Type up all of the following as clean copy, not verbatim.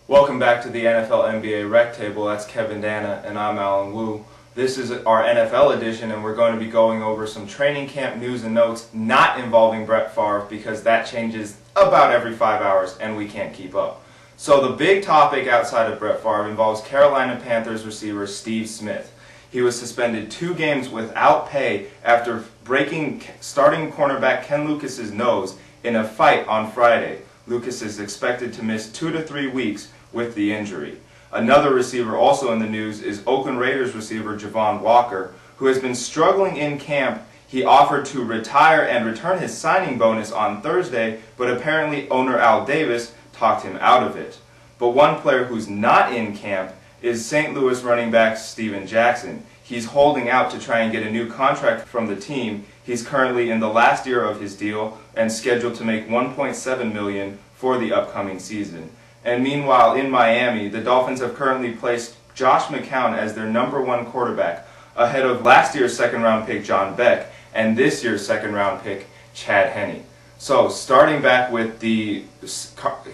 Welcome back to the NFL NBA Rectable. That's Kevin Dana and I'm Alan Wu. This is our NFL edition and we're going to be going over some training camp news and notes not involving Brett Favre because that changes about every 5 hours and we can't keep up. So the big topic outside of Brett Favre involves Carolina Panthers receiver Steve Smith. He was suspended 2 games without pay after breaking starting cornerback Ken Lucas's nose in a fight on Friday. Lucas is expected to miss 2 to 3 weeks with the injury. Another receiver also in the news is Oakland Raiders receiver Javon Walker, who has been struggling in camp. He offered to retire and return his signing bonus on Thursday, but apparently owner Al Davis talked him out of it. But one player who's not in camp is St. Louis running back Steven Jackson. He's holding out to try and get a new contract from the team. He's currently in the last year of his deal and scheduled to make $1.7 million for the upcoming season. And meanwhile, in Miami, the Dolphins have currently placed Josh McCown as their #1 quarterback, ahead of last year's second-round pick John Beck and this year's second-round pick Chad Henne. So, starting back with the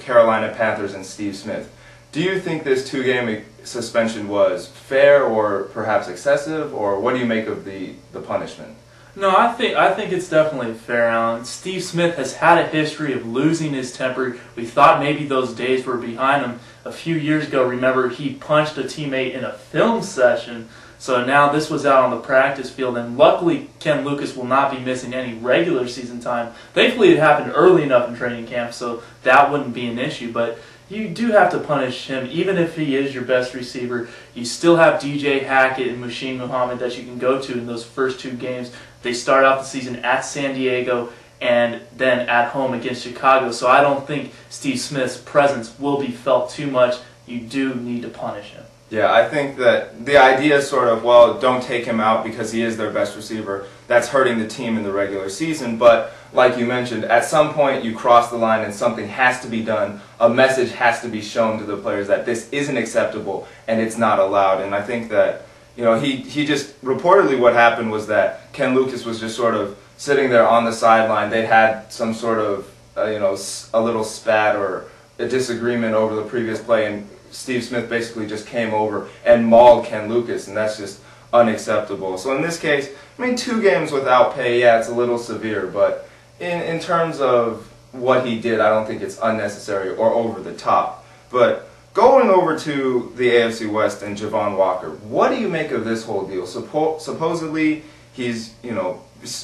Carolina Panthers and Steve Smith, do you think this 2-game suspension was fair or perhaps excessive, or what do you make of the punishment? No, I think it's definitely fair, Alan. Steve Smith has had a history of losing his temper. We thought maybe those days were behind him. A few years ago, remember, he punched a teammate in a film session. So now this was out on the practice field, and luckily Ken Lucas will not be missing any regular season time. Thankfully, it happened early enough in training camp, so that wouldn't be an issue. But you do have to punish him, even if he is your best receiver. You still have DJ Hackett and Muhsin Muhammad that you can go to in those first 2 games. They start out the season at San Diego and then at home against Chicago. So I don't think Steve Smith's presence will be felt too much. You do need to punish him. Yeah, I think that the idea is sort of, well, don't take him out because he is their best receiver. That's hurting the team in the regular season. But like you mentioned, at some point you cross the line and something has to be done. A message has to be shown to the players that this isn't acceptable and it's not allowed. And I think that, you know, he just, reportedly what happened was that Ken Lucas was just sort of sitting there on the sideline. They'd had some sort of, a little spat or a disagreement over the previous play, and Steve Smith basically just came over and mauled Ken Lucas, and that's just unacceptable. So in this case, I mean, 2 games without pay, yeah, it's a little severe, but in terms of what he did, I don't think it's unnecessary or over the top. But going over to the AFC West and Javon Walker, what do you make of this whole deal? Supposedly, he's,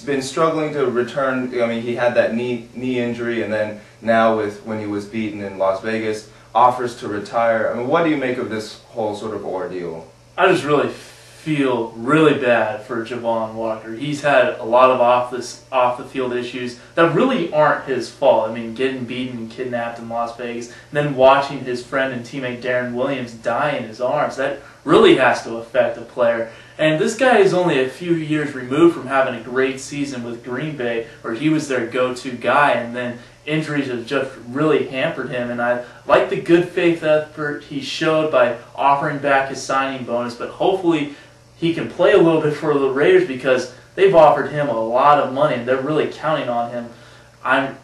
been struggling to return. I mean, he had that knee injury, and then now when he was beaten in Las Vegas, offers to retire. I mean, what do you make of this whole sort of ordeal? I just really feel really bad for Javon Walker. He's had a lot of off the field issues that really aren't his fault. I mean, getting beaten and kidnapped in Las Vegas, and then watching his friend and teammate Darren Williams die in his arms, that really has to affect a player. And this guy is only a few years removed from having a great season with Green Bay, where he was their go-to guy, and then injuries have just really hampered him. And I like the good faith effort he showed by offering back his signing bonus, but hopefully he can play a little bit for the Raiders because they've offered him a lot of money and they're really counting on him.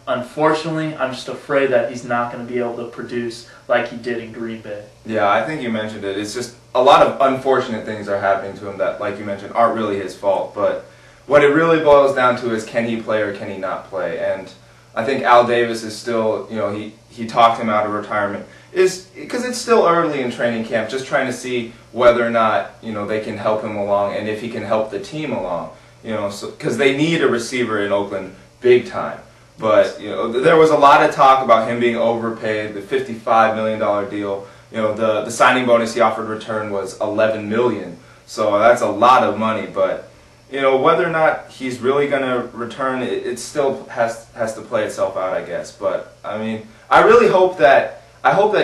Unfortunately, I'm just afraid that he's not going to be able to produce like he did in Green Bay. Yeah, I think you mentioned it. It's just a lot of unfortunate things are happening to him that, like you mentioned, aren't really his fault. But what it really boils down to is, can he play or can he not play? And I think Al Davis is still, he talked him out of retirement, is because it's still early in training camp, just trying to see whether or not, they can help him along and if he can help the team along, because they need a receiver in Oakland big time. But, there was a lot of talk about him being overpaid, the $55 million deal. The signing bonus he offered return was $11 million. So that's a lot of money, but whether or not he's really going to return, it still has to play itself out, I guess. But I mean, I really hope that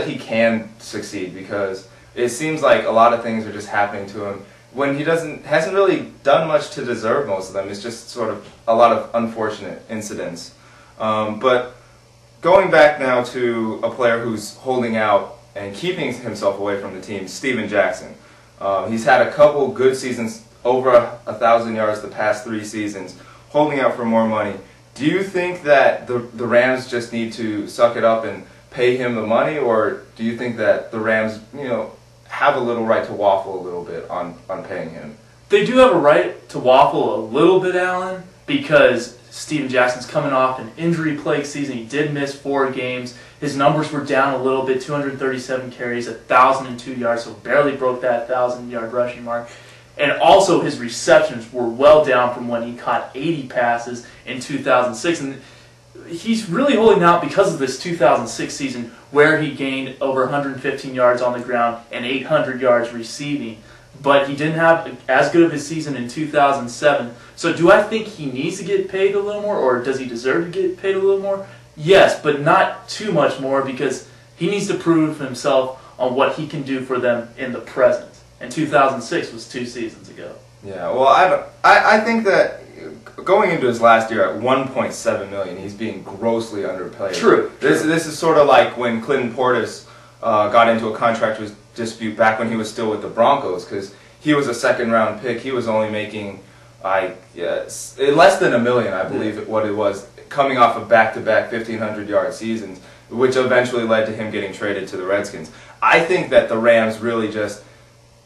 he can succeed, because it seems like a lot of things are just happening to him when he hasn't really done much to deserve most of them. It's just sort of a lot of unfortunate incidents. But going back now to a player who's holding out and keeping himself away from the team, Steven Jackson. He's had a couple good seasons, over 1,000 yards the past 3 seasons, holding out for more money. Do you think that the Rams just need to suck it up and pay him the money, or do you think that the Rams, have a little right to waffle a little bit on paying him? They do have a right to waffle a little bit, Alan, because Steven Jackson's coming off an injury-plagued season. He did miss 4 games. His numbers were down a little bit, 237 carries, 1,002 yards, so barely broke that 1,000-yard rushing mark. And also his receptions were well down from when he caught 80 passes in 2006. And he's really holding out because of this 2006 season where he gained over 115 yards on the ground and 800 yards receiving. But he didn't have as good of a season in 2007. So do I think he needs to get paid a little more, or does he deserve to get paid a little more? Yes, but not too much more, because he needs to prove himself on what he can do for them in the present. And 2006 was 2 seasons ago. Yeah, well, I think that going into his last year at $1.7 million, he's being grossly underpaid. True. This is sort of like when Clinton Portis got into a contract dispute back when he was still with the Broncos, because he was a second-round pick. He was only making less than $1 million, I believe, what it was, coming off of back-to-back 1,500-yard seasons, which eventually led to him getting traded to the Redskins. I think that the Rams really just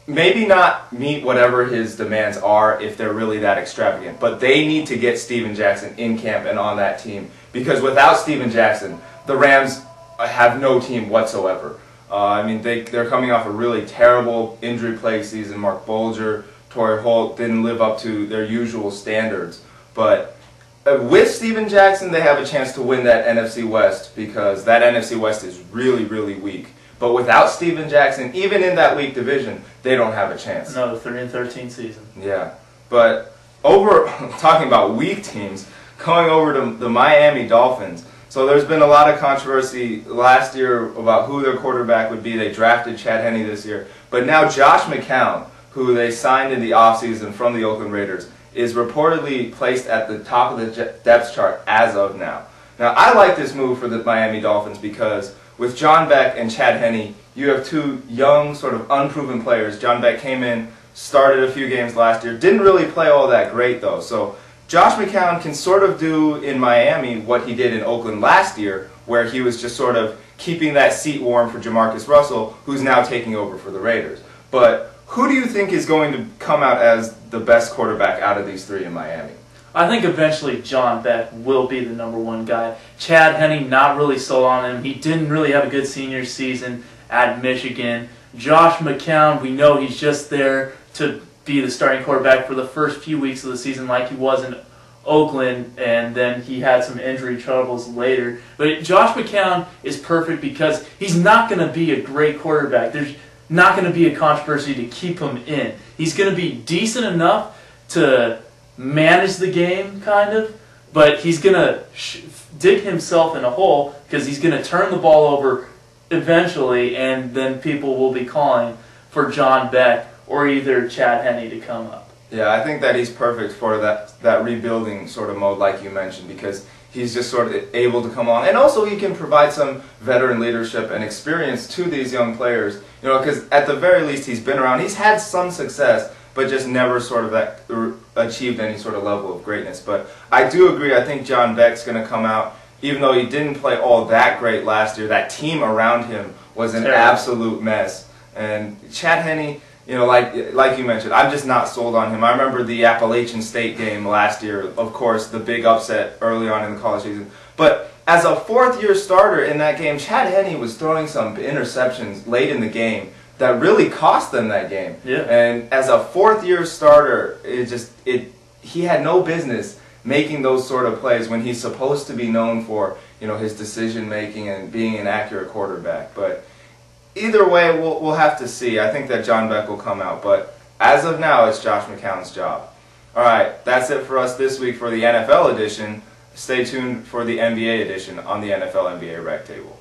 maybe not meet whatever his demands are if they're really that extravagant, but they need to get Steven Jackson in camp and on that team, because without Steven Jackson, the Rams have no team whatsoever. I mean, they're coming off a really terrible injury-plagued season. Mark Bolger, Torrey Holt didn't live up to their usual standards, but with Steven Jackson, they have a chance to win that NFC West, because that NFC West is really, really weak. But without Steven Jackson, even in that weak division, they don't have a chance. Another 3-13 season. Yeah. But talking about weak teams, going over to the Miami Dolphins. So there's been a lot of controversy last year about who their quarterback would be. They drafted Chad Henne this year. But now Josh McCown, who they signed in the offseason from the Oakland Raiders, is reportedly placed at the top of the depth chart as of now. Now, I like this move for the Miami Dolphins because with John Beck and Chad Henne, you have 2 young, sort of unproven players. John Beck came in, started a few games last year, didn't really play all that great though. So Josh McCown can sort of do in Miami what he did in Oakland last year, where he was just sort of keeping that seat warm for Jamarcus Russell, who's now taking over for the Raiders. But who do you think is going to come out as the best quarterback out of these 3 in Miami? I think eventually John Beck will be the #1 guy. Chad Henne, not really sold on him. He didn't really have a good senior season at Michigan. Josh McCown, we know he's just there to be the starting quarterback for the first few weeks of the season like he was in Oakland, and then he had some injury troubles later. But Josh McCown is perfect because he's not going to be a great quarterback. There's not going to be a controversy to keep him in. He's going to be decent enough to manage the game, kind of, but he's going to dig himself in a hole because he's going to turn the ball over eventually, and then people will be calling for John Beck or either Chad Henne to come up. Yeah, I think that he's perfect for that rebuilding sort of mode like you mentioned, because he's just sort of able to come on, and also he can provide some veteran leadership and experience to these young players, because at the very least he's been around, he's had some success, but just never sort of achieved any sort of level of greatness. But I do agree, I think John Beck's going to come out, even though he didn't play all that great last year. That team around him was an absolute mess. And Chad Henne, like you mentioned, I'm just not sold on him. I remember the Appalachian State game last year, of course, the big upset early on in the college season. But as a 4th-year starter in that game, Chad Henne was throwing some interceptions late in the game that really cost them that game. Yeah. And as a 4th-year starter, he had no business making those sort of plays when he's supposed to be known for, his decision making and being an accurate quarterback. But either way, we'll have to see. I think that John Beck will come out, but as of now, it's Josh McCown's job. All right, that's it for us this week for the NFL edition. Stay tuned for the NBA edition on the NFL NBA Rectable.